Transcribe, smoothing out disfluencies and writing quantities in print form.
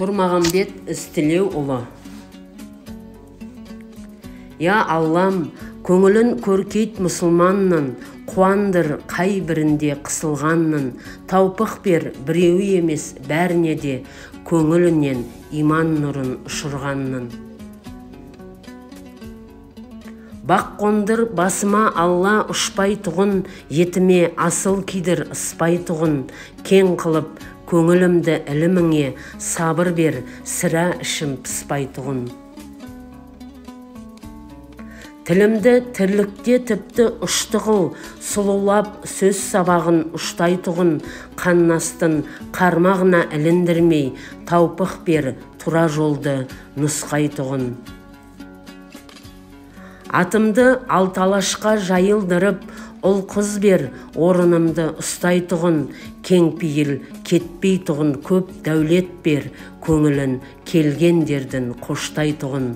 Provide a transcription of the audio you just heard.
Тұрмағамбет Істілеуұлы. Я Аллам, көңілін көркейт мұсылманның, қуандыр қай бірінде қысылғанның, таупық бер біреуі емес бәріне де, көңілінен иман нұрын ұшырғанның. Бақ қондыр басыма Алла ұшпай тұғын, етіме асыл кидір ыспай тұғын, кең қылып көңілімді іліміңе сабыр бер, сірә ішім пыспай тұғын. Тілімді тірлікте тіпті ұшты қыл, сұлулап сөз сабағын ұштай тұғын, қаннастың қармағына іліндірмей, таупық бер тура жолды нұсқай тұғын. Атымды алталашқа жайылдырып, ұл қыз бер орынымды ұстай тұғын, кеңпейіл кетпей тұғын, көп дәулет бер көңілін келгендердің қоштай тұғын.